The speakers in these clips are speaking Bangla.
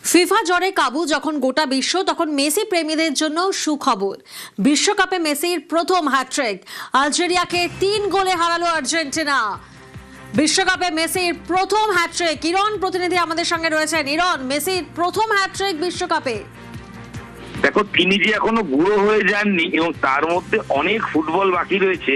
ফিফা জ্বরে কাবু যখন গোটা বিশ্ব, তখন মেসি প্রেমীদের জন্য সুখবর। বিশ্বকাপে মেসির প্রথম হ্যাটট্রিক। আলজেরিয়াকে 3 গোলে হারালো আর্জেন্টিনা। বিশ্বকাপে মেসির প্রথম হ্যাটট্রিক। ইরন প্রতিনিধি আমাদের সঙ্গে রয়েছেন। ইরন, মেসির প্রথম হ্যাটট্রিক বিশ্বকাপে। দেখো, তিনি যে এখনো বুড়ো হয়ে যাননি এবং তার মধ্যে অনেক ফুটবল বাকি রয়েছে,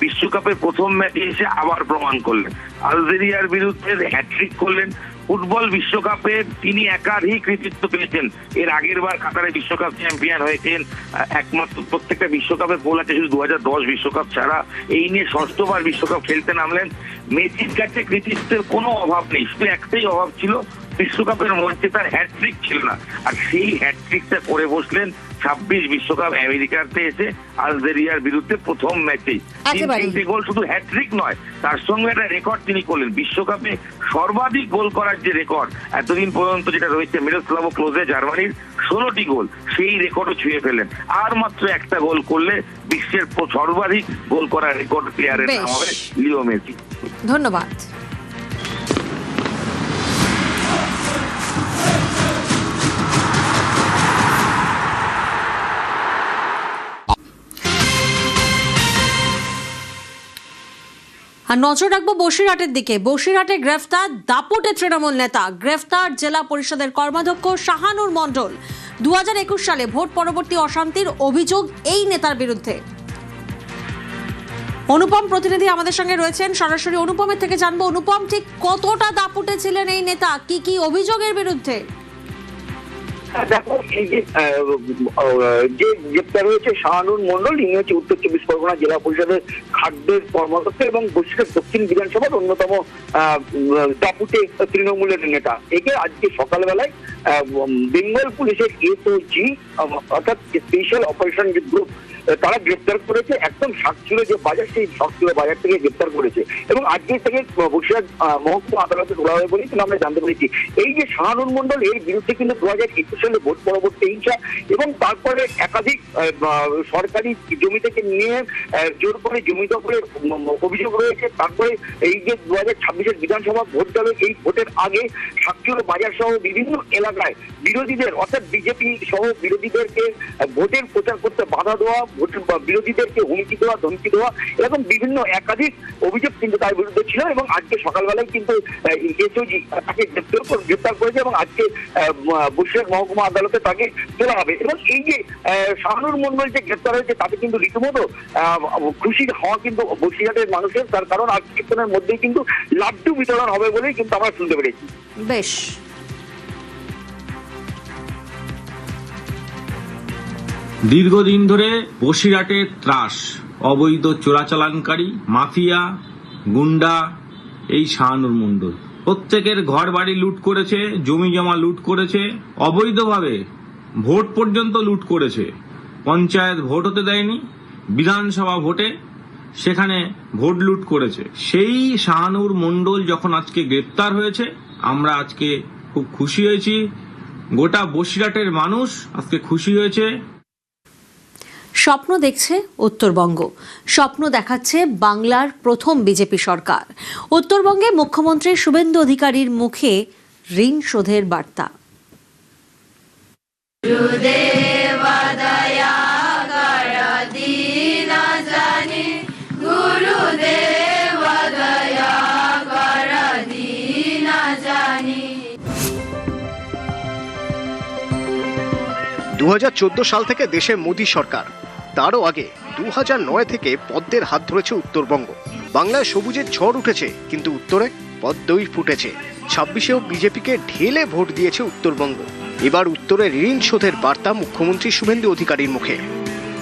বিশ্বকাপের প্রথম ম্যাচে এসে আবার প্রমাণ করলেন। আলজেরিয়ার বিরুদ্ধে হ্যাটট্রিক করলেন। ফুটবল বিশ্বকাপে তিনি একাধিক কৃতিত্ব পেয়েছেন। এর আগের বার কাতারে বিশ্বকাপ চ্যাম্পিয়ন হয়েছেন। একমাত্র প্রত্যেকটা বিশ্বকাপে গোল আছে, শুধু 2010 বিশ্বকাপ ছাড়া। এই নিয়ে ষষ্ঠবার বিশ্বকাপ খেলতে নামলেন। মেসির কাছে কৃতিত্বের কোনো অভাব নেই, শুধু একটাই অভাব ছিল, বিশ্বকাপের মঞ্চে তার হ্যাটট্রিক ছিল না। আর সেই হ্যাটট্রিকটা করে বসলেন 26 বিশ্বকাপ আমেরিকাতে এসে আলজেরিয়ার বিরুদ্ধে প্রথম ম্যাচেই। 3 গোল, শুধু হ্যাটট্রিক নয়, তার সঙ্গে একটা রেকর্ড তিনি করলেন। বিশ্বকাপে সর্বাধিক গোল করার যে রেকর্ড এতদিন পর্যন্ত যেটা রয়েছে মিরোস্লাভো ক্লোজে জার্মানির 16টি গোল, সেই রেকর্ডও ছুঁয়ে ফেলেন। আর মাত্র একটা গোল করলে বিশ্বের সর্বাধিক গোল করার রেকর্ড প্লেয়ারের নাম হবে লিও মেসি। ধন্যবাদ। আর নজর রাখবো বসিরহাটের দিকে। বসিরহাটে গ্রেফতার দাপুটে তৃণমূল নেতা। গ্রেফতার জেলা পরিষদের কর্মাধ্যক্ষ শাহানুর মণ্ডল। 2021 সালে ভোট পরবর্তী অশান্তির অভিযোগ এই নেতার বিরুদ্ধে। অনুপম প্রতিনিধি আমাদের সঙ্গে রয়েছেন, সরাসরি অনুপমের থেকে জানবো। অনুপম, ঠিক কতটা দাপুটে ছিলেন এই নেতা, কি কি অভিযোগের বিরুদ্ধে? দেখো, এই যে গ্রেপ্তার হয়েছে শাহানুর মণ্ডল, ইনি হচ্ছে উত্তর 24 পরগনা জেলা পরিষদের খাদ্যের কর্মকর্তা এবং বসিরহাট দক্ষিণ বিধানসভার অন্যতম দাপুটে তৃণমূলের নেতা। একে আজকে সকালবেলায় বেঙ্গল পুলিশের এসওজি অর্থাৎ স্পেশাল অপারেশন গ্রুপ তারা গ্রেপ্তার করেছে। একদম শাকচুরে যে বাজার, সেই শাকচুরে বাজার থেকে গ্রেপ্তার করেছে এবং আজকে থেকে বসিরহাট মহকুমা আদালতে তোলা হবে বলেই কিন্তু আমরা জানতে পেরেছি। এই যে শাহানুর মণ্ডল, এর বিরুদ্ধে কিন্তু 2021 সালে ভোট পরবর্তী হিংসা এবং তারপরে একাধিক সরকারি জমি থেকে নিয়ে জোর করে জমি দখলের অভিযোগ রয়েছে। তারপরে এই যে 2026 বিধানসভা ভোট গেল, এই ভোটের আগে শাকচুরে বাজার সহ বিভিন্ন এলাকায় বিরোধীদের অর্থাৎ বিজেপি সহ বিরোধীদেরকে ভোটের প্রচার করতে বাধা দেওয়া, বিরোধীদেরকে হুমকি দেওয়া, ধমকি দেওয়া, এরকম বিভিন্ন একাধিক অভিযোগ কিন্তু তার বিরুদ্ধে ছিল এবং আজকে সকালবেলায় কিন্তু এসওজি তাকে গ্রেপ্তার করেছে এবং আজকে বসিরহাট মহকুমা আদালতে তাকে তোলা হবে। এবং এই যে শাহানুর মণ্ডল যে গ্রেপ্তার হয়েছে, তাতে কিন্তু রীতিমতো খুশির হওয়া কিন্তু বসিরহাটের মানুষের, তার কারণ আজ কিছুক্ষণের মধ্যেই কিন্তু লাড্ডু বিতরণ হবে বলেই কিন্তু আমরা শুনতে পেরেছি। বেশ। দীর্ঘদিন ধরে বসিরহাটে ত্রাস, অবৈধ চোরাচালানকারী, মাফিয়া, গুন্ডা এই শাহানুর মণ্ডল প্রত্যেকের ঘর বাড়ি লুট করেছে, জমি জমা লুট করেছে, অবৈধভাবে ভোট পর্যন্ত লুট করেছে। পঞ্চায়েত ভোট হতে দেয়নি, বিধানসভা ভোটে সেখানে ভোট লুট করেছে। সেই শাহানুর মণ্ডল যখন আজকে গ্রেপ্তার হয়েছে, আমরা আজকে খুব খুশি হয়েছি। গোটা বসিরহাটের মানুষ আজকে খুশি হয়েছে। স্বপ্ন দেখছে উত্তরবঙ্গ, স্বপ্ন দেখাচ্ছে বাংলার প্রথম বিজেপি সরকার। উত্তরবঙ্গে মুখ্যমন্ত্রী শুভেন্দু অধিকারীর মুখে ঋণ শোধের বার্তা। দু 2014 সাল থেকে দেশে মোদী সরকার, তারও আগে 2009 থেকে পদ্মের হাত ধরেছে উত্তরবঙ্গ। বাংলায় সবুজের ঝড় উঠেছে, কিন্তু উত্তরে পদ্মই ফুটেছে। 26-এও বিজেপিকে ঢেলে ভোট দিয়েছে উত্তরবঙ্গ। এবার উত্তরে ঋণ শোধের বার্তা মুখ্যমন্ত্রী শুভেন্দু অধিকারীর মুখে।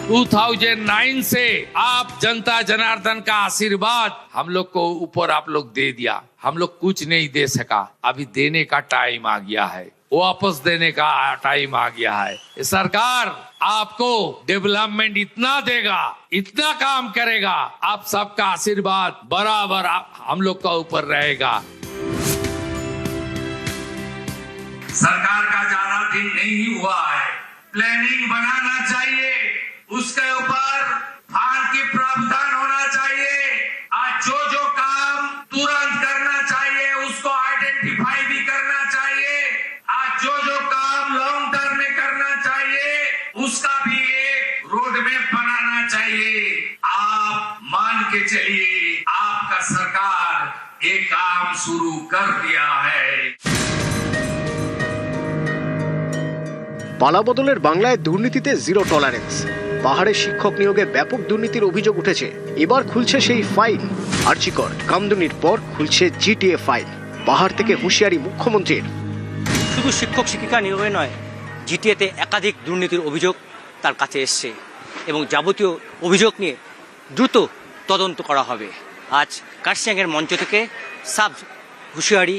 2009 से आप जनता जनार्दन का आशीर्वाद हम लोग को ऊपर आप लोग दे दिया। हम लोग कुछ नहीं दे सका, अभी देने का टाइम आ गया है, वापस देने का टाइम आ गया है। सरकार आपको डेवलपमेंट इतना देगा, इतना काम करेगा, आप सबका आशीर्वाद बराबर हम लोग का ऊपर रहेगा। सरकार का ज्यादा दिन नहीं हुआ है, प्लानिंग बनाना चाहिए, उसके ऊपर फंड की प्रावधान होना चाहिए। आज जो काम तुरंत करना चाहिए उसको आइडेंटिफाई भी करना चाहिए। आज जो পালাবদলের বাংলায় দুর্নীতিতে জিরো টলারেন্স। পাহাড়ে শিক্ষক নিয়োগে ব্যাপক দুর্নীতির অভিযোগ উঠেছে। এবার খুলছে সেই ফাইল। আর্জিকর কামদুনির পর খুলছে জিটিএ ফাইল। পাহাড় থেকে হুঁশিয়ারি মুখ্যমন্ত্রীর। শুধু শিক্ষক শিক্ষিকা নিয়োগে নয়, জিটিএতে একাধিক দুর্নীতির অভিযোগ তার কাছে এসছে এবং যাবতীয় অভিযোগ নিয়ে দ্রুত তদন্ত করা হবে। আজ কার্শিয়াংয়ের মঞ্চ থেকে সাব হুঁশিয়ারি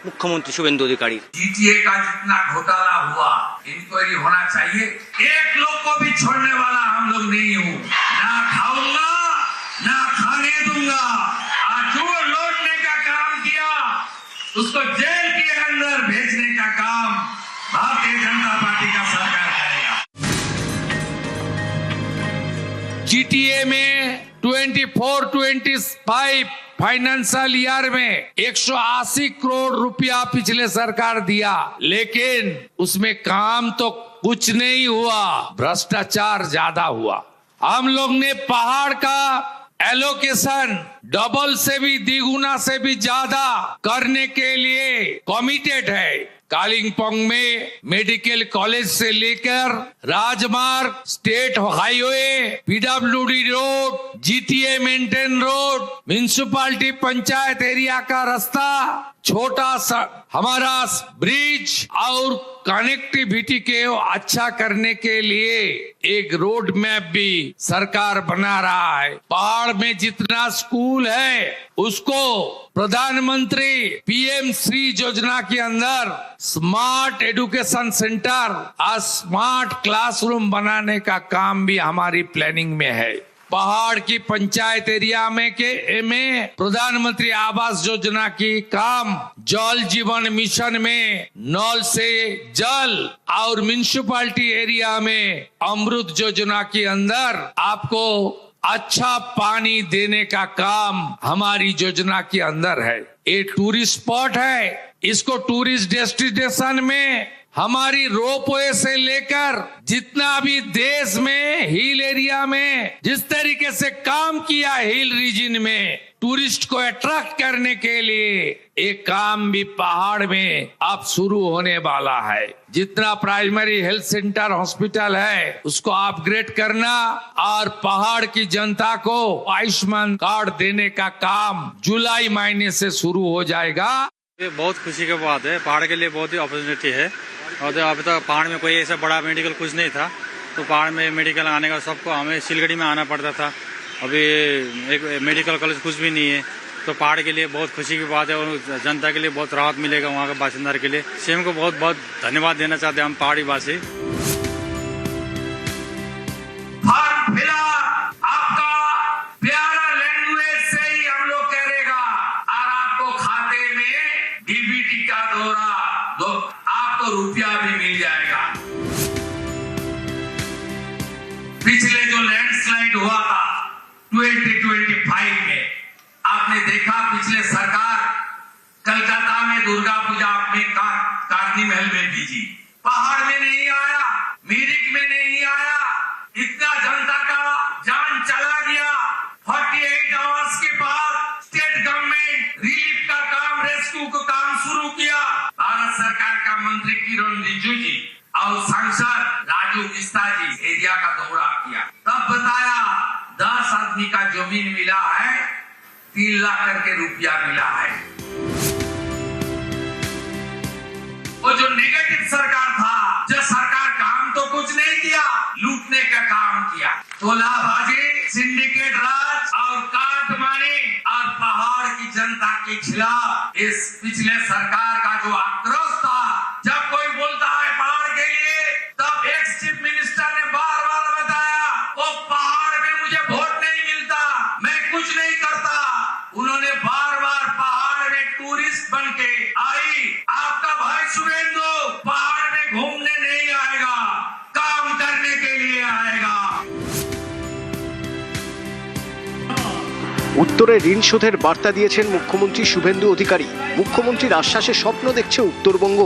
मुख्यमंत्री शुभेंदु अधिकारी। जीटीए का जितना घोटाला हुआ, इंक्वायरी होना चाहिए। एक लोग को भी छोड़ने वाला हम लोग नहीं हूँ। ना खाऊंगा ना खाने दूंगा। आज जो लौटने का काम किया उसको जेल के अंदर भेजने का काम भारतीय जनता पार्टी का सरकार करेगा। जीटीए में 24-25 फाइनेंशियल ईयर में 180 करोड़ रुपया पिछले सरकार दिया, लेकिन उसमें काम तो कुछ नहीं हुआ, भ्रष्टाचार ज्यादा हुआ। हम लोग ने पहाड़ का एलोकेशन डबल से भी द्विगुना से भी ज्यादा करने के लिए कमिटेड है। कालिम्पोंग में मेडिकल कॉलेज से लेकर राजमार्ग, state highway, PWD road, GTA maintain road, municipality panchayat area का रास्ता, छोटा सा हमारा ब्रिज और कनेक्टिविटी के अच्छा करने के लिए एक रोड मैप भी सरकार बना रहा है। पहाड़ में जितना स्कूल है उसको प्रधानमंत्री पीएम श्री योजना के अंदर स्मार्ट एजुकेशन सेंटर और स्मार्ट क्लासरूम बनाने का काम भी हमारी प्लानिंग में है। पहाड़ की पंचायत एरिया में प्रधानमंत्री आवास योजना की काम, जल जीवन मिशन में नल से जल और म्युनिसिपालिटी एरिया में अमृत योजना के अंदर आपको अच्छा पानी देने का काम हमारी योजना के अंदर है। ये टूरिस्ट स्पॉट है, इसको टूरिस्ट डेस्टिनेशन में हमारी रोपवे से लेकर जितना भी देश में हिल एरिया में जिस तरीके से काम किया हिल रीजन में टूरिस्ट को अट्रैक्ट करने के लिए एक काम भी पहाड़ में अब शुरू होने वाला है। जितना प्राइमरी हेल्थ सेंटर हॉस्पिटल है उसको अपग्रेड करना और पहाड़ की जनता को आयुष्मान कार्ड देने का काम जुलाई महीने से शुरू हो जाएगा। ये बहुत खुशी की बात है, पहाड़ के लिए बहुत ही अपॉर्चुनिटी है। और अभी तक पहाड़ में कोई ऐसा बड़ा मेडिकल कुछ नहीं था, तो पहाड़ में मेडिकल आने का सबको हमें सिलगड़ी में आना पड़ता था। अभी एक मेडिकल कॉलेज कुछ भी नहीं है, तो पहाड़ के लिए बहुत खुशी की बात है और जनता के लिए बहुत राहत मिलेगा। वहाँ के बासिंदा के लिए सीएम को बहुत बहुत धन्यवाद देना चाहते हैं हम पहाड़ी वासी। आपका प्यारा लैंग्वेज से ही हम लोग करेगा और आपको खाते में डीबीटी का दौरा दो आपको रुपया भी मिल जाएगा। पिछले जो लैंडस्लाइड हुआ था 2025 में आपने देखा, पिछले सरकार कलकत्ता में दुर्गा पूजा अपने कारनी महल में भेजी, पहाड़ में नहीं आया, मिरिक में नहीं आया। इतना जनता का जान चला गया। 48 आवर्स के बाद स्टेट गवर्नमेंट रिलीफ का काम, रेस्क्यू का काम शुरू किया। भारत सरकार का मंत्री किरण रिजिजू जी और सांसद राजू मिस्ता जी एरिया का दौरा किया, तब बताया 10 आदमी का जमीन मिला है, 3 लाख करके रुपया मिला है। वो जो नेगेटिव सरकार था, जो सरकार काम तो कुछ नहीं किया, लूटने का काम किया, तोलाबाजी, सिंडिकेट राज और काटमानी और पहाड़ की जनता के खिलाफ इस पिछले सरकार का जो आक्रोश था। जब कोई बोलता है पहाड़ के लिए, तब एक्स चीफ मिनिस्टर ने बार बार बताया वो पहाड़ में मुझे वोट नहीं मिलता, मैं कुछ नहीं करता। उन्होंने बार बार पहाड़ में टूरिस्ट बन के आई। आपका भाई शुभेंदु पहाड़ में घूमने नहीं आएगा, काम करने के लिए आएगा। উত্তরে ঋণ শোধের বার্তা দিয়েছেন মুখ্যমন্ত্রী শুভেন্দু অধিকারী। মুখ্যমন্ত্রীর আশ্বাসে স্বপ্ন দেখছে উত্তরবঙ্গ।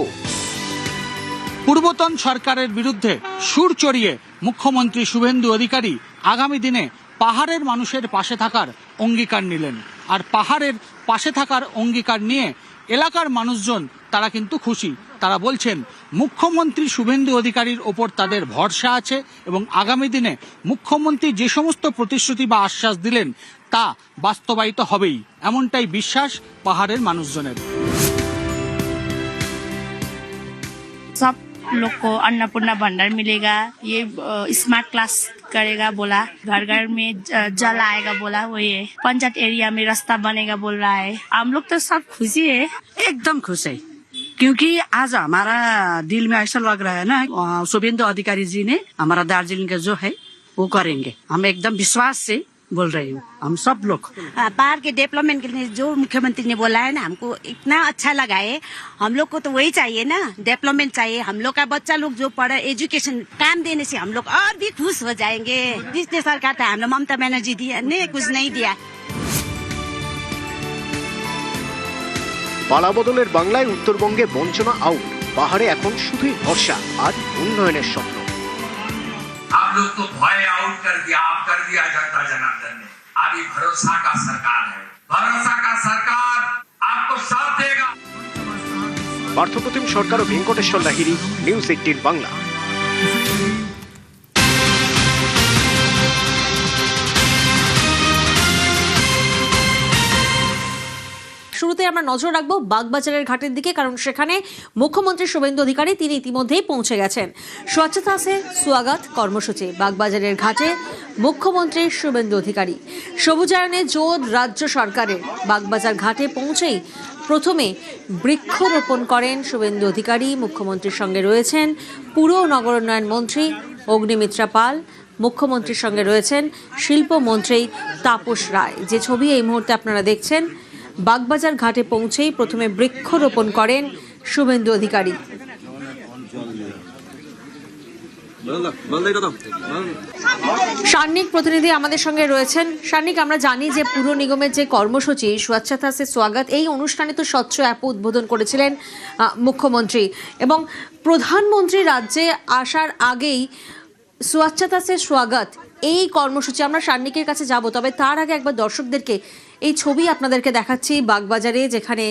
পূর্বতন সরকারের বিরুদ্ধে সুর চড়িয়ে মুখ্যমন্ত্রী শুভেন্দু অধিকারী আগামী দিনে পাহাড়ের মানুষের পাশে থাকার অঙ্গীকার নিলেন। আর পাহাড়ের পাশে থাকার অঙ্গীকার নিয়ে এলাকার মানুষজন তারা কিন্তু খুশি। তারা বলছেন মুখ্যমন্ত্রী শুভেন্দু অধিকারীর ওপর তাদের ভরসা আছে এবং আগামী দিনে মুখ্যমন্ত্রী যে সমস্ত প্রতিশ্রুতি বা আশ্বাস দিলেন তা বাস্তবায়িত হবেই, এমনটাই বিশ্বাস পাহাড়ের মানুষজনের। सब लोग को अन्नपूर्णा भंडार मिलेगा, ये स्मार्ट क्लास करेगा बोला, घर घर में जल आएगा बोला, वो ये पंचायत एरिया में रास्ता बनेगा बोल रहा है। हम लोग तो सब खुशी है, एकदम खुश है, क्योंकि आज हमारा दिल में ऐसा लग रहा है ना, शुभेंदु अधिकारी जी ने हमारा दार्जिलिंग का जो है वो करेंगे। हम एकदम विश्वास से बोल रही हूँ, हम सब लोग। पहाड़ के डेवलपमेंट के लिए जो मुख्यमंत्री ने बोला है ना, हमको इतना अच्छा लगा है। हम लोग को तो वही चाहिए ना, डेवलपमेंट चाहिए। हम लोग का बच्चा लोग जो पढ़ा, एजुकेशन काम देने से हम लोग और भी खुश हो जाएंगे। जिसने सरकार था हम लोग ममता बनर्जी दिया ने कुछ नहीं दिया। পালা বদলের বাংলায় উত্তরবঙ্গে বঞ্চনা আউট, পাহাড়ে এখন শুধুই ভরসা আর উন্নয়নের স্বপ্ন। आप लोग तो भय आउट कर दिया जनता जनार्दन ने। अभी भरोसा का सरकार है, भरोसा का सरकार आपको साथ देगा। পার্থপ্রতিম সরকার ও ভেঙ্কটেশ্বর লাহিড়ী, নিউজ 18 বাংলা। শুরুতে আমরা নজর রাখবো বাগবাজারের ঘাটের দিকে, কারণ সেখানে মুখ্যমন্ত্রী শুভেন্দু অধিকারী তিনি ইতিমধ্যেই পৌঁছে গেছেন। স্বচ্ছতা সে স্বাগত কর্মসূচি বাগবাজারের ঘাটে মুখ্যমন্ত্রী শুভেন্দু অধিকারী। সবুজায়নে জোর রাজ্য সরকারের। বাগবাজার ঘাটে পৌঁছেই প্রথমে বৃক্ষরোপণ করেন শুভেন্দু অধিকারী। মুখ্যমন্ত্রীর সঙ্গে রয়েছেন পুর ও নগরোন্নয়ন মন্ত্রী অগ্নিমিত্রা পাল, মুখ্যমন্ত্রীর সঙ্গে রয়েছেন শিল্পমন্ত্রী তাপস রায়। যে ছবি এই মুহূর্তে আপনারা দেখছেন, বাগবাজার ঘাটে পৌঁছেই প্রথমে বৃক্ষরোপণ করেন শুভেন্দু অধিকারী। সান্নিক প্রতিনিধি আমাদের সঙ্গে রয়েছেন। সান্নিক, আমরা জানি যে পুর নিগমের যে কর্মসূচি স্বচ্ছতা সে স্বাগত, এই অনুষ্ঠানে তো স্বচ্ছ অ্যাপ উদ্বোধন করেছিলেন মুখ্যমন্ত্রী, এবং প্রধানমন্ত্রী রাজ্যে আসার আগেই স্বচ্ছতা সে স্বাগত এই কর্মসূচি। আমরা সান্নিকের কাছে যাব, তবে তার আগে একবার দর্শকদেরকে এই ছবি আপনাদেরকে দেখাচ্ছি বাগবাজারে, যেখানে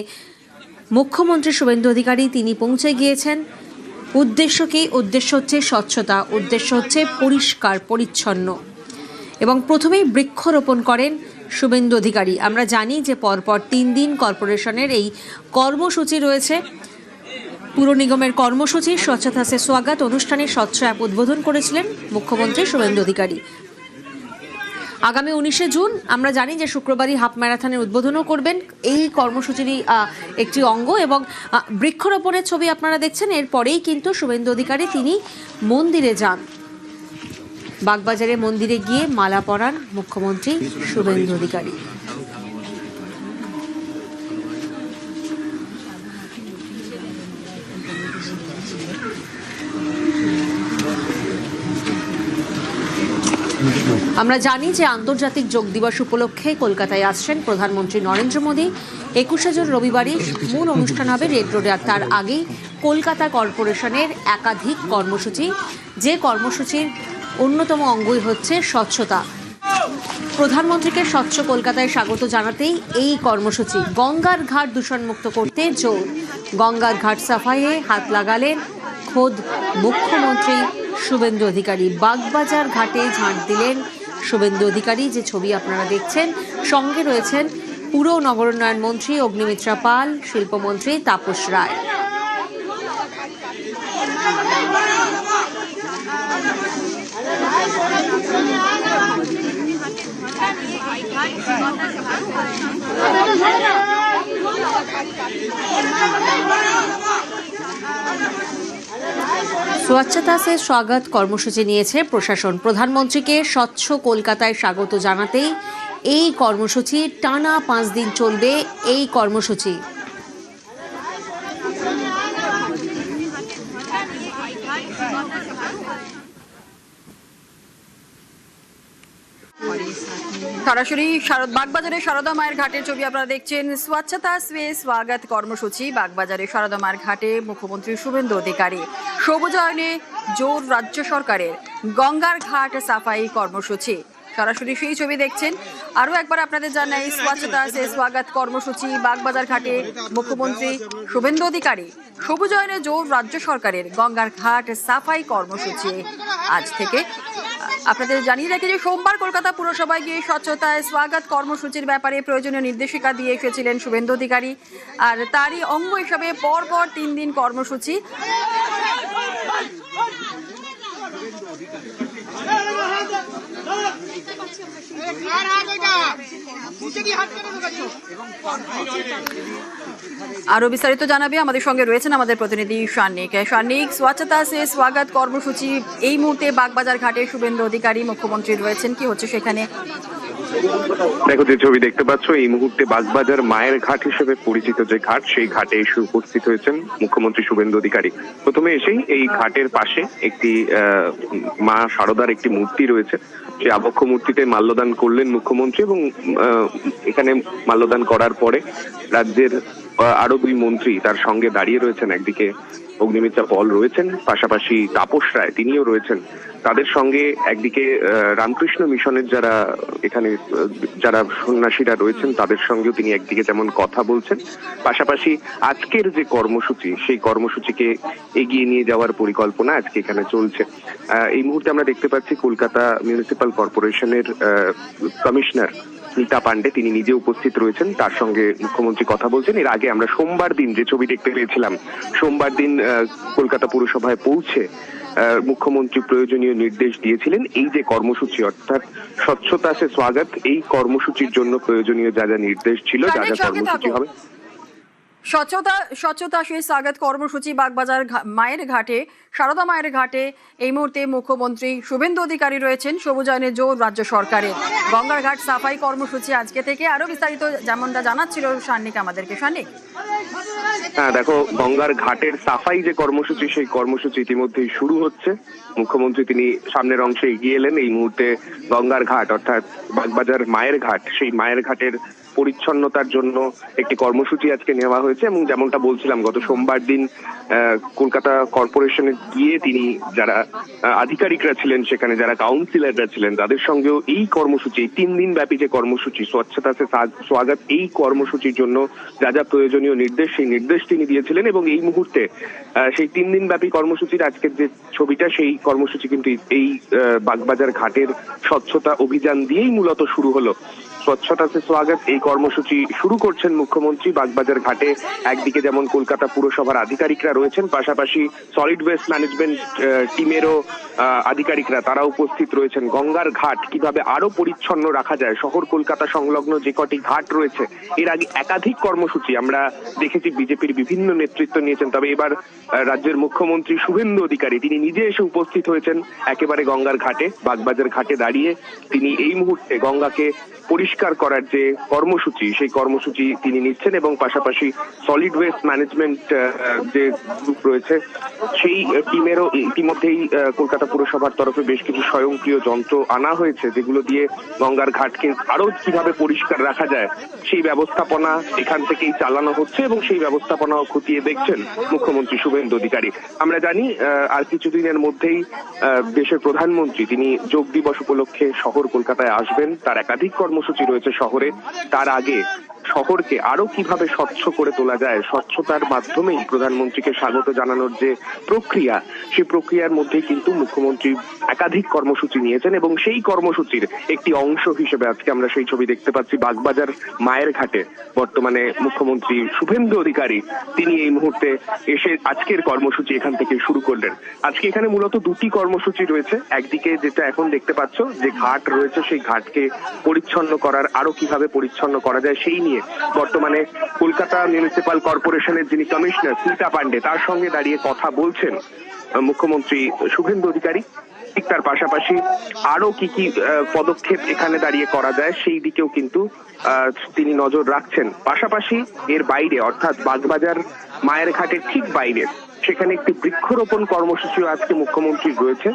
মুখ্যমন্ত্রী শুভেন্দু অধিকারী তিনি পৌঁছে গিয়েছেন। উদ্দেশ্য কি? উদ্দেশ্য হচ্ছে স্বচ্ছতা, উদ্দেশ্য হচ্ছে পরিষ্কার পরিচ্ছন্ন, এবং প্রথমেই বৃক্ষরোপণ করেন শুভেন্দু অধিকারী। আমরা জানি যে পরপর 3 দিন কর্পোরেশনের এই কর্মসূচি রয়েছে, পুর নিগমের কর্মসূচি স্বচ্ছতা সে স্বাগত অনুষ্ঠানে স্বচ্ছ অ্যাপ উদ্বোধন করেছিলেন মুখ্যমন্ত্রী শুভেন্দু অধিকারী। আগামী 19শে জুন আমরা জানি যে শুক্রবারই হাফ ম্যারাথনের উদ্বোধনও করবেন এই কর্মসূচিরই একটি অঙ্গ, এবং বৃক্ষরোপণের ছবি আপনারা দেখছেন। এরপরেই কিন্তু শুভেন্দু অধিকারী তিনি মন্দিরে যান। বাগবাজারে মন্দিরে গিয়ে মালা পরান মুখ্যমন্ত্রী শুভেন্দু অধিকারী। আমরা জানি যে আন্তর্জাতিক যোগ দিবস উপলক্ষে কলকাতায় আসছেন প্রধানমন্ত্রী নরেন্দ্র মোদী। 21শে জুন রবিবারই মূল অনুষ্ঠান হবে রেড রোডে। আর তার আগেই কলকাতা কর্পোরেশনের একাধিক কর্মসূচি, যে কর্মসূচির অন্যতম অঙ্গই হচ্ছে স্বচ্ছতা। প্রধানমন্ত্রীকে স্বচ্ছ কলকাতায় স্বাগত জানাতেই এই কর্মসূচি। গঙ্গার ঘাট দূষণমুক্ত করতে জোর। গঙ্গার ঘাট সাফাইয়ে হাত লাগালেন খোদ মুখ্যমন্ত্রী শুভেন্দু অধিকারী। বাগবাজার ঘাটে ঝাঁট দিলেন শুভেন্দু অধিকারী। যে ছবি আপনারা দেখছেন, সঙ্গে রয়েছেন পুর ও নগরোন্নয়ন মন্ত্রী অগ্নিমিত্রা পাল, শিল্পমন্ত্রী তাপস রায়। স্বচ্ছতা সে স্বাগত কর্মসূচি নিয়েছে প্রশাসন। প্রধানমন্ত্রীকে স্বচ্ছ কলকাতায় স্বাগত জানাতেই এই কর্মসূচি। টানা 5 দিন চলবে এই কর্মসূচি। সরাসরি বাগবাজারের সারদা মায়ের ঘাটের ছবি আপনারা দেখছেন। স্বচ্ছতা সে স্বাগত কর্মসূচি বাগবাজারের সারদা মায়ের ঘাটে মুখ্যমন্ত্রী শুভেন্দু অধিকারী। সবুজায়নে জোর রাজ্য সরকারের। গঙ্গার ঘাট সাফাই কর্মসূচি সরাসরি সেই ছবি দেখছেন। আরো একবার আপনাদের জানাই, স্বচ্ছতা সে স্বাগত কর্মসূচি বাগবাজার ঘাটে মুখ্যমন্ত্রী শুভেন্দু অধিকারী, সবুজায়নে জোর রাজ্য সরকারের গঙ্গার ঘাট সাফাই কর্মসূচি আজ থেকে। আপনাদের জানিয়ে রাখি যে সোমবার কলকাতা পুরসভায় গিয়ে স্বচ্ছতায় স্বাগত কর্মসূচির ব্যাপারে প্রয়োজনীয় নির্দেশিকা দিয়ে এসেছিলেন শুভেন্দু অধিকারী, আর তারই অঙ্গ হিসাবে পরপর 3 দিন কর্মসূচি। আরো বিস্তারিত জানাবে আমাদের সঙ্গে রয়েছেন আমাদের প্রতিনিধি শানিক। শানিক, স্বচ্ছতা সে স্বাগত কর্মসূচি এই মুহূর্তে বাগবাজার ঘাটে শুভেন্দু অধিকারী মুখ্যমন্ত্রী রয়েছেন, কি হচ্ছে সেখানে? দেখো, যে ছবি দেখতে পাচ্ছ এই মুহূর্তে বাগবাজার মায়ের ঘাট হিসেবে পরিচিত যে ঘাট, সেই ঘাটে এসে উপস্থিত হয়েছেন মুখ্যমন্ত্রী শুভেন্দু অধিকারী। প্রথমে এসেই এই ঘাটের পাশে একটি মা শারদার একটি মূর্তি রয়েছে, সেই আবক্ষ মূর্তিতে মাল্যদান করলেন মুখ্যমন্ত্রী এবং এখানে মাল্যদান করার পরে রাজ্যের আরো 2 মন্ত্রী তার সঙ্গে দাঁড়িয়ে রয়েছেন। একদিকে অগ্নিমিত্রা পল রয়েছেন, পাশাপাশি তাপস রায় তিনিও রয়েছেন। তাদের সঙ্গে একদিকে রামকৃষ্ণ মিশনের যারা সন্ন্যাসীরা রয়েছেন তাদের সঙ্গেও তিনি একদিকে যেমন কথা বলছেন, পাশাপাশি আজকের যে কর্মসূচি সেই কর্মসূচিকে এগিয়ে নিয়ে যাওয়ার পরিকল্পনা আজকে এখানে চলছে। এই মুহূর্তে আমরা দেখতে পাচ্ছি কলকাতা মিউনিসিপ্যাল কর্পোরেশনের কমিশনার স্মিতা পান্ডে তিনি নিজে উপস্থিত রয়েছেন, তার সঙ্গে মুখ্যমন্ত্রী কথা বলছেন। এর আগে আমরা সোমবার দিন যে ছবি দেখতে পেয়েছিলাম, সোমবার দিন কলকাতা পুরসভায় পৌঁছে মুখ্যমন্ত্রী প্রয়োজনীয় নির্দেশ দিয়েছিলেন এই যে কর্মসূচি অর্থাৎ স্বচ্ছতা সে স্বাগত, এই কর্মসূচির জন্য প্রয়োজনীয় যা যা নির্দেশ ছিল, যা যা কর্মসূচি হবে। স্বচ্ছতা সেই স্বাগত কর্মসূচি বাগবাজার মায়ের ঘাটে, সারদা মায়ের ঘাটে এই মুহূর্তে মুখ্যমন্ত্রী শুভেন্দু অধিকারী রয়েছেন, সবুজায়নে জোর রাজ্য সরকারের গঙ্গার ঘাট সাফাই কর্মসূচি আজকে থেকে। আরো বিস্তারিত যেমনটা জানাচ্ছিল শানিক আমাদেরকে। শানিক, হ্যাঁ দেখো, গঙ্গার ঘাটের সাফাই যে কর্মসূচি সেই কর্মসূচি ইতিমধ্যেই শুরু হচ্ছে। মুখ্যমন্ত্রী তিনি সামনের অংশে এগিয়ে এলেন। এই মুহূর্তে গঙ্গার ঘাট অর্থাৎ বাগবাজার মায়ের ঘাট, সেই মায়ের ঘাটের পরিচ্ছন্নতার জন্য একটি কর্মসূচি আজকে নেওয়া হয়েছে এবং যেমনটা বলছিলাম গত সোমবার দিন কলকাতা কর্পোরেশনে গিয়ে তিনি যারা আধিকারিকরা ছিলেন সেখানে, যারা কাউন্সিলররা ছিলেন তাদের সঙ্গেও এই কর্মসূচি, 3 দিন ব্যাপী যে কর্মসূচি স্বচ্ছতা সে স্বাগত, এই কর্মসূচির জন্য যা যা প্রয়োজনীয় নির্দেশ সেই নির্দেশ তিনি দিয়েছিলেন। এবং এই মুহূর্তে সেই 3 দিন ব্যাপী কর্মসূচির আজকের যে ছবিটা, সেই কর্মসূচি কিন্তু এই বাগবাজার ঘাটের স্বচ্ছতা অভিযান দিয়েই মূলত শুরু হলো। স্বচ্ছতা সে স্বাগত এই কর্মসূচি শুরু করছেন মুখ্যমন্ত্রী বাগবাজার ঘাটে। একদিকে যেমন কলকাতা পুরসভার আধিকারিকরা রয়েছেন, পাশাপাশি সলিড ওয়েস্ট ম্যানেজমেন্ট টিমেরও আধিকারিকরা তারা উপস্থিত রয়েছেন। গঙ্গার ঘাট কিভাবে আরো পরিচ্ছন্ন রাখা যায়, শহর কলকাতা সংলগ্ন যে কটি ঘাট রয়েছে, এর আগে একাধিক কর্মসূচি আমরা দেখেছি বিজেপির বিভিন্ন নেতৃত্ব নিয়েছেন, তবে এবার রাজ্যের মুখ্যমন্ত্রী শুভেন্দু অধিকারী তিনি নিজে এসে উপস্থিত হয়েছেন একেবারে গঙ্গার ঘাটে, বাগবাজার ঘাটে দাঁড়িয়ে তিনি এই মুহূর্তে গঙ্গাকে পরিষ্কার করার যে কর্মসূচি সেই কর্মসূচি তিনি নিচ্ছেন এবং পাশাপাশি সলিড ওয়েস্ট ম্যানেজমেন্ট যে গ্রুপ রয়েছে সেই টিমেরও ইতিমধ্যেই কলকাতা পুরসভার তরফে বেশ কিছু স্বয়ংক্রিয় যন্ত্র আনা হয়েছে, যেগুলো দিয়ে গঙ্গার ঘাটকে আরো কিভাবে পরিষ্কার রাখা যায় সেই ব্যবস্থাপনা এখান থেকেই চালানো হচ্ছে এবং সেই ব্যবস্থাপনাও খতিয়ে দেখছেন মুখ্যমন্ত্রী শুভেন্দু অধিকারী। আমরা জানি আর কিছুদিনের মধ্যেই দেশের প্রধানমন্ত্রী তিনি যোগ দিবস উপলক্ষে শহর কলকাতায় আসবেন, তার একাধিক কর্মসূচি রয়েছে শহরে। তার আগে শহরকে আরো কিভাবে স্বচ্ছ করে তোলা যায়, স্বচ্ছতার মাধ্যমেই প্রধানমন্ত্রীকে স্বাগত জানানোর যে প্রক্রিয়া, সেই প্রক্রিয়ার মধ্যে কিন্তু মুখ্যমন্ত্রী একাধিক কর্মসূচি নিয়েছেন এবং সেই কর্মসূচির একটি অংশ হিসেবে আজকে আমরা সেই ছবি দেখতে পাচ্ছি বাগবাজার মায়ের ঘাটে। বর্তমানে মুখ্যমন্ত্রী শুভেন্দু অধিকারী তিনি এই মুহূর্তে এসে আজকের কর্মসূচি এখান থেকে শুরু করলেন। আজকে এখানে মূলত 2টি কর্মসূচি রয়েছে। একদিকে যেটা এখন দেখতে পাচ্ছ যে ঘাট রয়েছে, সেই ঘাটকে পরিচ্ছন্ন করার, আরো কিভাবে পরিচ্ছন্ন করা যায় সেই নিয়ে বর্তমানে কলকাতা মিউনিসিপ্যাল কর্পোরেশনের যিনি কমিশনার স্মিতা পান্ডে তার সঙ্গে দাঁড়িয়ে কথা বলছেন মুখ্যমন্ত্রী শুভেন্দু অধিকারী। ঠিক তার পাশাপাশি আরো কি কি পদক্ষেপ এখানে দাঁড়িয়ে করা যায় সেই দিকেও কিন্তু তিনি নজর রাখছেন। পাশাপাশি এর বাইরে অর্থাৎ বাগবাজার মায়ের ঘাটের ঠিক বাইরে সেখানে একটি বৃক্ষরোপণ কর্মসূচিও আজকে মুখ্যমন্ত্রীর রয়েছে।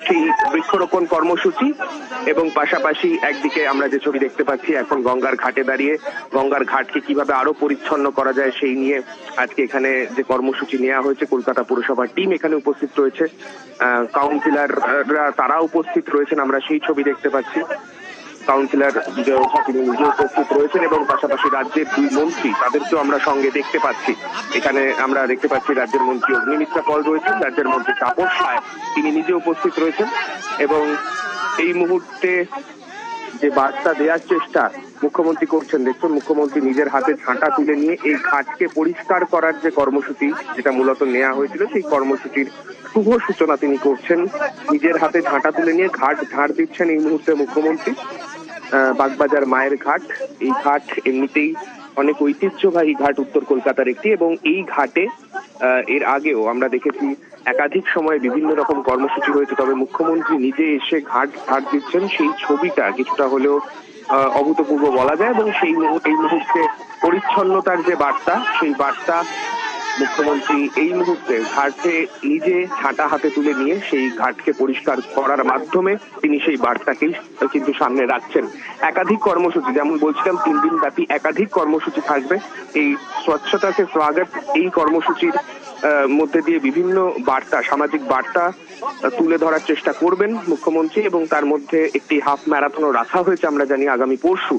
সেই বৃক্ষরোপণ কর্মসূচি এবং পাশাপাশি একদিকে আমরা যে ছবি দেখতে পাচ্ছি এখন গঙ্গার ঘাটে দাঁড়িয়ে গঙ্গার ঘাটকে কিভাবে আরো পরিচ্ছন্ন করা যায় সেই নিয়ে আজকে এখানে যে কর্মসূচি নেওয়া হয়েছে। কলকাতা পুরসভার টিম এখানে উপস্থিত রয়েছে, কাউন্সিলররা তারা উপস্থিত রয়েছেন, আমরা সেই ছবি দেখতে পাচ্ছি। কাউন্সিলর বিজয় ওঝা তিনি নিজে উপস্থিত রয়েছেন এবং পাশাপাশি রাজ্যের দুই মন্ত্রী তাদেরকেও আমরা সঙ্গে দেখতে পাচ্ছি। এখানে আমরা দেখতে পাচ্ছি রাজ্যের মন্ত্রী অগ্নিমিত্রা পল রয়েছেন, রাজ্যের মন্ত্রী তাপস রায় তিনি নিজে উপস্থিত রয়েছেন এবং এই মুহূর্তে যে বার্তা দেওয়ার চেষ্টা মুখ্যমন্ত্রী করছেন, দেখুন মুখ্যমন্ত্রী নিজের হাতে ঝাঁটা তুলে নিয়ে এই ঘাটকে পরিষ্কার করার যে কর্মসূচি যেটা মূলত নেওয়া হয়েছিল সেই কর্মসূচির শুভ সূচনা তিনি করছেন। নিজের হাতে ঝাঁটা তুলে নিয়ে ঘাট ঝাড় দিচ্ছেন এই মুহূর্তে মুখ্যমন্ত্রী। বাগবাজার মায়ের ঘাট, এই ঘাট এমনিতেই অনেক ঐতিহ্যবাহী ঘাট উত্তর কলকাতার একটি এবং এই ঘাটে এর আগেও আমরা দেখেছি একাধিক সময় বিভিন্ন রকম কর্মসূচি হয়েছে, তবে মুখ্যমন্ত্রী নিজে এসে ঘাট ঝাড় দিচ্ছেন সেই ছবিটা কিছুটা হলেও অভূতপূর্ব বলা যায় এবং এই মুহূর্তে পরিচ্ছন্নতার যে বার্তা সেই বার্তা মুখ্যমন্ত্রী এই মুহূর্তে ঘাটে নিজে ঝাঁটা হাতে তুলে নিয়ে সেই ঘাটকে পরিষ্কার করার মাধ্যমে তিনি সেই বার্তাকেই কিন্তু সামনে রাখছেন। একাধিক কর্মসূচি, যেমন বলছিলাম 3 দিন ব্যাপী একাধিক কর্মসূচি থাকবে। এই স্বচ্ছতাকে স্বাগত এই কর্মসূচির মধ্যে দিয়ে বিভিন্ন বার্তা, সামাজিক বার্তা তুলে ধরার চেষ্টা করবেন মুখ্যমন্ত্রী এবং তার মধ্যে একটি হাফ ম্যারাথনও রাখা হয়েছে আমরা জানি আগামী পরশু।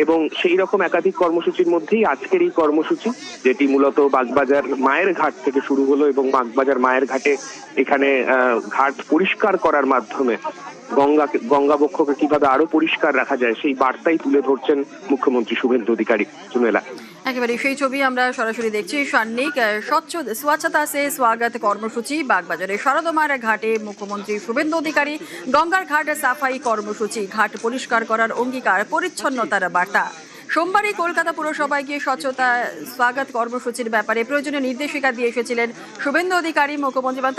এবং সেই রকম একাধিক কর্মসূচির মধ্যেই আজকের এই কর্মসূচি, যেটি মূলত বাগবাজার মায়ের ঘাট থেকে শুরু হলো এবং বাগবাজার মায়ের ঘাটে এখানে ঘাট পরিষ্কার করার মাধ্যমে গঙ্গাবক্ষকে কিভাবে আরো পরিষ্কার রাখা যায় সেই বার্তাই তুলে ধরছেন মুখ্যমন্ত্রী শুভেন্দু অধিকারী। চুমেলা, একেবারে সেই ছবি আমরা সরাসরি দেখছি। সান্নিক স্বচ্ছতা সে স্বাগত কর্মসূচি বাগবাজারে শারদামার ঘাটে মুখ্যমন্ত্রী শুভেন্দু অধিকারী গঙ্গার ঘাট সাফাই কর্মসূচি, ঘাট পরিষ্কার করার অঙ্গীকার, পরিচ্ছন্নতার বার্তা। সোমবারই কলকাতা পুরসভায় গিয়ে স্বচ্ছতা স্বাগত কর্মসূচির ব্যাপারে প্রয়োজনীয় নির্দেশিকা দিয়ে এসেছিলেন শুভেন্দু অধিকারী মুখ্যমন্ত্রী এবং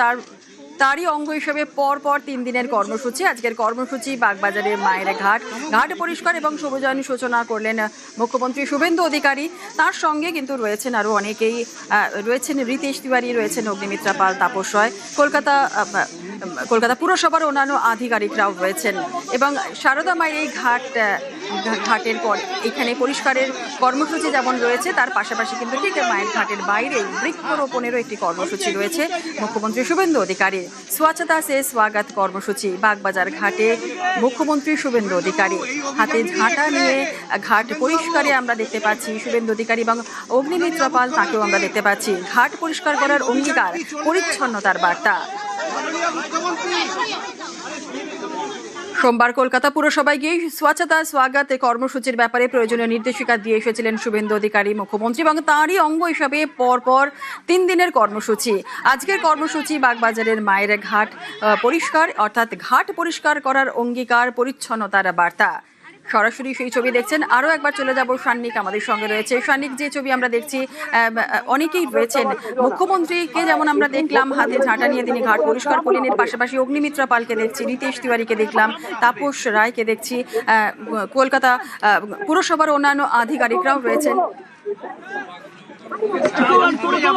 তারই অঙ্গ হিসেবে পরপর 3 দিনের কর্মসূচি। আজকের কর্মসূচি বাগবাজারের মায়ের ঘাট পরিষ্কার এবং সবুজায়ন সূচনা করলেন মুখ্যমন্ত্রী শুভেন্দু অধিকারী। তার সঙ্গে কিন্তু রয়েছেন আরো অনেকেই, রয়েছেন রীতেশ তিওয়ারি, রয়েছেন অগ্নিমিত্রা পাল, তাপস রায়, কলকাতা পুরসভার অন্যান্য আধিকারিকরাও রয়েছেন এবং শারদা মায়ের এই ঘাটের পর এখানে পরিষ্কারের কর্মসূচি যেমন রয়েছে তার পাশাপাশি কিন্তু ঠিক মায়ের ঘাটের বাইরে বৃক্ষরোপণেরও একটি কর্মসূচি রয়েছে মুখ্যমন্ত্রী শুভেন্দু অধিকারী। স্বচ্ছতা সে স্বাগত কর্মসূচি বাগবাজার ঘাটে মুখ্যমন্ত্রী শুভেন্দু অধিকারী হাতে ঝাঁটা নিয়ে ঘাট পরিষ্কারে আমরা দেখতে পাচ্ছি শুভেন্দু অধিকারী এবং অগ্নিমিত্রা পাল, তাকেও আমরা দেখতে পাচ্ছি। ঘাট পরিষ্কার করার অঙ্গীকার, পরিচ্ছন্নতার বার্তা। সোমবার কলকাতা পুরসভায় গিয়ে স্বচ্ছতা স্বাগত কর্মসূচির ব্যাপারে প্রয়োজনীয় নির্দেশিকা দিয়ে এসেছিলেন শুভেন্দু অধিকারী মুখ্যমন্ত্রী এবং তারই অঙ্গ হিসাবে পরপর 3 দিনের কর্মসূচি। আজকের কর্মসূচি বাগবাজারের মায়ের ঘাট পরিষ্কার, অর্থাৎ ঘাট পরিষ্কার করার অঙ্গীকার, পরিচ্ছন্নতার বার্তা। সরাসরি সেই ছবি দেখছেন। আরো একবার চলে যাব, সান্নিক আমাদের সঙ্গে রয়েছে। সান্নিক, যে ছবি আমরা দেখছি অনেকেই রয়েছেন, মুখ্যমন্ত্রীকে যেমন আমরা দেখলাম হাতে ঝাঁটা নিয়ে তিনি ঘাট পরিষ্কার করলেন, এর পাশাপাশি অগ্নিমিত্রা পালকে দেখছি, রীতেশ তিওয়ারিকে দেখলাম, তাপস রায়কে দেখছি, কলকাতা পুরসভার অন্যান্য আধিকারিকরাও রয়েছেন।